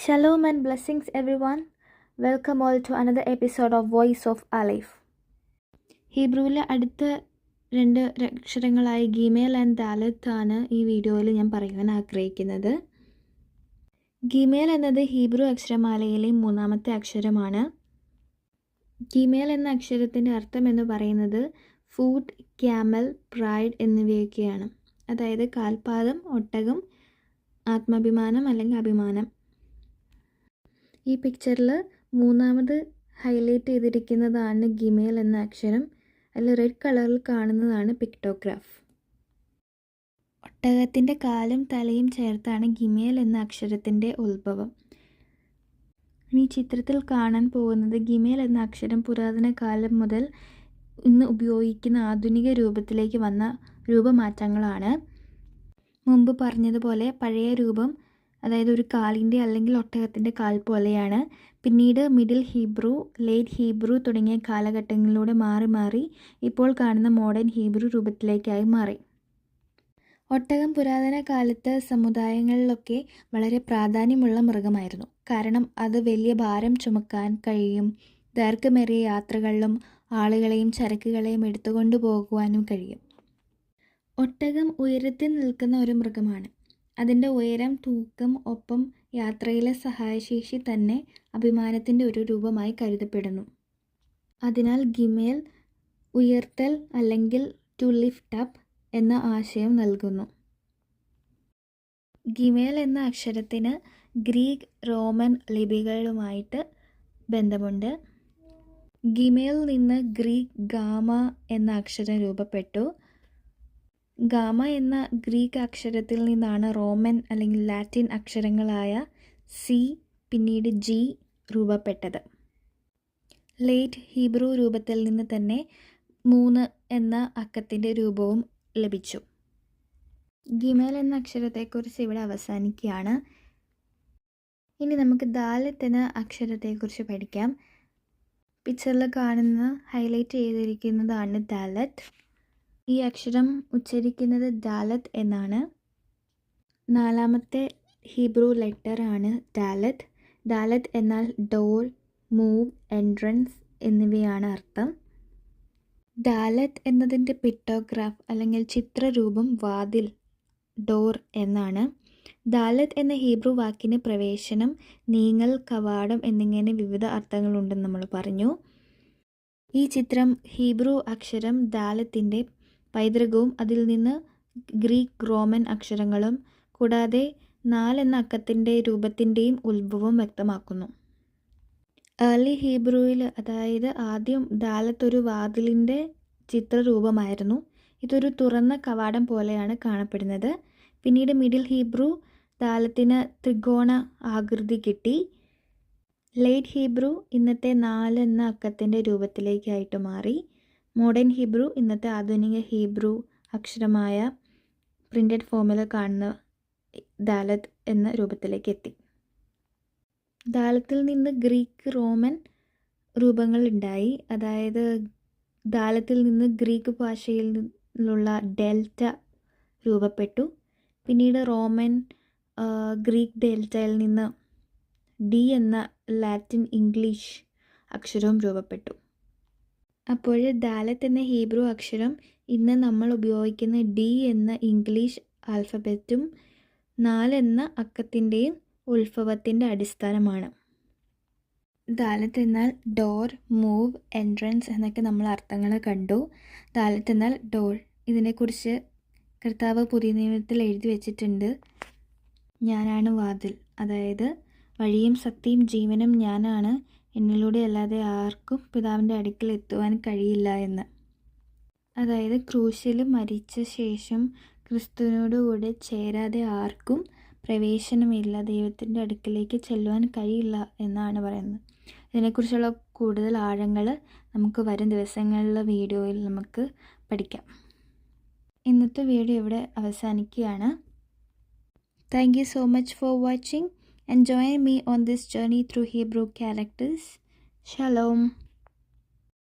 Shalom and blessings, everyone. Welcome all to another episode of Voice of Aleph. ഹീബ്രുവിലെ അടുത്ത രണ്ട് അക്ഷരങ്ങളായ ഗിമേൽ and ദാലത്ത് ആണ് ഈ വീഡിയോയിൽ ഞാൻ പറയുവാൻ ആഗ്രഹിക്കുന്നത്. ഗിമേൽ എന്നത് ഹീബ്രു അക്ഷരമാലയിലെ മൂന്നാമത്തെ അക്ഷരമാണ്. ഗിമേൽ എന്ന അക്ഷരത്തിൻ്റെ അർത്ഥം എന്ന് പറയുന്നത് ഫൂട്ട്, ക്യാമൽ, പ്രൈഡ് എന്നിവയൊക്കെയാണ്. അതായത് കാൽപാദം, ഒട്ടകം, ആത്മാഭിമാനം അല്ലെങ്കിൽ അഭിമാനം. ഈ പിക്ചറിൽ മൂന്നാമത് ഹൈലൈറ്റ് ചെയ്തിരിക്കുന്നതാണ് ഗിമേൽ എന്ന അക്ഷരം. അതിൽ റെഡ് കളറിൽ കാണുന്നതാണ് പിക്ടോഗ്രാഫ്. ഒട്ടകത്തിൻ്റെ കാലും തലയും ചേർത്താണ് ഗിമേൽ എന്ന അക്ഷരത്തിൻ്റെ ഉത്ഭവം. ഈ ചിത്രത്തിൽ കാണാൻ പോകുന്നത് ഗിമേൽ എന്ന അക്ഷരം പുരാതന കാലം മുതൽ ഇന്ന് ഉപയോഗിക്കുന്ന ആധുനിക രൂപത്തിലേക്ക് വന്ന രൂപമാറ്റങ്ങളാണ്. മുമ്പ് പറഞ്ഞതുപോലെ പഴയ രൂപം അതായത് ഒരു കാലിൻ്റെ അല്ലെങ്കിൽ ഒട്ടകത്തിൻ്റെ കാൽ പോലെയാണ്. പിന്നീട് മിഡിൽ ഹീബ്രു, ലേറ്റ് ഹീബ്രു തുടങ്ങിയ കാലഘട്ടങ്ങളിലൂടെ മാറി മാറി ഇപ്പോൾ കാണുന്ന മോഡേൺ ഹീബ്രു രൂപത്തിലേക്കായി മാറി. ഒട്ടകം പുരാതന കാലത്ത് സമുദായങ്ങളിലൊക്കെ വളരെ പ്രാധാന്യമുള്ള മൃഗമായിരുന്നു. കാരണം അത് വലിയ ഭാരം ചുമക്കാൻ കഴിയും. ദൈർഘ്യമേറിയ യാത്രകളിലും ആളുകളെയും ചരക്കുകളെയും എടുത്തുകൊണ്ടു പോകുവാനും കഴിയും. ഒട്ടകം ഉയരത്തിൽ നിൽക്കുന്ന ഒരു മൃഗമാണ്. അതിൻ്റെ ഉയരം, തൂക്കം, ഒപ്പം യാത്രയിലെ സഹായശേഷി തന്നെ അഭിമാനത്തിൻ്റെ ഒരു രൂപമായി കരുതപ്പെടുന്നു. അതിനാൽ ഗിമേൽ ഉയർത്തൽ അല്ലെങ്കിൽ ടു ലിഫ്റ്റ് അപ്പ് എന്ന ആശയം നൽകുന്നു. ഗിമേൽ എന്ന അക്ഷരത്തിന് ഗ്രീക്ക്, റോമൻ ലിപികളുമായിട്ട് ബന്ധമുണ്ട്. ഗിമേലിൽ നിന്ന് ഗ്രീക്ക് ഗാമ എന്ന അക്ഷരം രൂപപ്പെട്ടു. ഗാമ എന്ന ഗ്രീക്ക് അക്ഷരത്തിൽ നിന്നാണ് റോമൻ അല്ലെങ്കിൽ ലാറ്റിൻ അക്ഷരങ്ങളായ സി, പിന്നീട് ജി രൂപപ്പെട്ടത്. ലേറ്റ് ഹീബ്രു രൂപത്തിൽ നിന്ന് തന്നെ 3 എന്ന അക്കത്തിൻ്റെ രൂപവും ലഭിച്ചു. ഗിമേൽ എന്ന അക്ഷരത്തെക്കുറിച്ച് ഇവിടെ അവസാനിക്കുകയാണ്. ഇനി നമുക്ക് ദാലത്ത് എന്ന അക്ഷരത്തെക്കുറിച്ച് പഠിക്കാം. പിക്ചറിൽ കാണുന്ന ഹൈലൈറ്റ് ചെയ്തിരിക്കുന്നതാണ് ദാലത്ത്. ഈ അക്ഷരം ഉച്ചരിക്കുന്നത് ദാലത്ത് എന്നാണ്. 4ാമത്തെ ഹീബ്രു ലെറ്റർ ആണ് ദാലത്ത്. ദാലത്ത് എന്നാൽ ഡോർ, മൂവ്, എൻട്രൻസ് എന്നിവയാണ് അർത്ഥം. ദാലത്ത് എന്നതിൻ്റെ പിക്ടോഗ്രാഫ് അല്ലെങ്കിൽ ചിത്രരൂപം വാതിൽ, ഡോർ എന്നാണ്. ദാലത്ത് എന്ന ഹീബ്രു വാക്കിന് പ്രവേശനം, നീങ്ങൽ, കവാടം എന്നിങ്ങനെ വിവിധ അർത്ഥങ്ങളുണ്ടെന്ന് നമ്മൾ പറഞ്ഞു. ഈ ചിത്രം ഹീബ്രു അക്ഷരം ദാലത്തിൻ്റെ പൈതൃകവും അതിൽ നിന്ന് ഗ്രീക്ക്, റോമൻ അക്ഷരങ്ങളും കൂടാതെ 4 എന്ന അക്കത്തിൻ്റെ രൂപത്തിൻ്റെയും ഉത്ഭവം വ്യക്തമാക്കുന്നു. ഏർലി ഹീബ്രുവിൽ അതായത് ആദ്യം ദാലത്ത് ഒരു വാതിലിൻ്റെ ചിത്രരൂപമായിരുന്നു. ഇതൊരു തുറന്ന കവാടം പോലെയാണ് കാണപ്പെടുന്നത്. പിന്നീട് മിഡിൽ ഹീബ്രു ദാലത്തിന് ത്രികോണ ആകൃതി കിട്ടി. ലേറ്റ് ഹീബ്രു ഇന്നത്തെ 4 എന്ന അക്കത്തിൻ്റെ രൂപത്തിലേക്കായിട്ട് മാറി. മോഡേൺ ഹീബ്രു ഇന്നത്തെ ആധുനിക ഹീബ്രു അക്ഷരമായ പ്രിൻ്റഡ് ഫോമിൽ കാണുന്ന ദാലത്ത് എന്ന രൂപത്തിലേക്ക് എത്തി. ദാലത്തിൽ നിന്ന് ഗ്രീക്ക്, റോമൻ രൂപങ്ങൾ ഉണ്ടായി. അതായത് ദാലത്തിൽ നിന്ന് ഗ്രീക്ക് ഭാഷയിൽ നിന്നുള്ള ഡെൽറ്റ രൂപപ്പെട്ടു. പിന്നീട് റോമൻ, ഗ്രീക്ക് ഡെൽറ്റയിൽ നിന്ന് ഡി എന്ന ലാറ്റിൻ, ഇംഗ്ലീഷ് അക്ഷരവും രൂപപ്പെട്ടു. അപ്പോൾ ദാലത്ത് എന്ന ഹീബ്രു അക്ഷരം ഇന്ന് നമ്മൾ ഉപയോഗിക്കുന്ന ഡി എന്ന ഇംഗ്ലീഷ് ആൽഫബറ്റും 4 എന്ന അക്കത്തിൻ്റെയും ഉത്ഭവത്തിൻ്റെ അടിസ്ഥാനമാണ്. ദാലത്ത് എന്നാൽ ഡോർ, മൂവ്, എൻട്രൻസ് എന്നൊക്കെ നമ്മൾ അർത്ഥങ്ങൾ കണ്ടു. ദാലത്ത് എന്നാൽ ഡോർ. ഇതിനെക്കുറിച്ച് കർത്താവ് പുതിയ നിയമത്തിൽ എഴുതി വച്ചിട്ടുണ്ട്. ഞാനാണ് വാതിൽ, അതായത് വഴിയും സത്യവും ജീവനും ഞാനാണ്, എന്നിലൂടെ അല്ലാതെ ആർക്കും പിതാവിൻ്റെ അടുക്കൽ എത്തുവാൻ കഴിയില്ല എന്ന്. അതായത് ക്രൂശിൽ മരിച്ച ശേഷം ക്രിസ്തുവിനോടുകൂടെ ചേരാതെ ആർക്കും പ്രവേശനമില്ല, ദൈവത്തിൻ്റെ അടുക്കിലേക്ക് ചെല്ലുവാൻ കഴിയില്ല എന്നാണ് പറയുന്നത്. ഇതിനെക്കുറിച്ചുള്ള കൂടുതൽ ആഴങ്ങൾ നമുക്ക് വരും ദിവസങ്ങളിലെ വീഡിയോയിൽ നമുക്ക് പഠിക്കാം. ഇന്നത്തെ വീഡിയോ ഇവിടെ അവസാനിക്കുകയാണ്. Thank you so much for watching and join me on this journey through Hebrew characters. Shalom.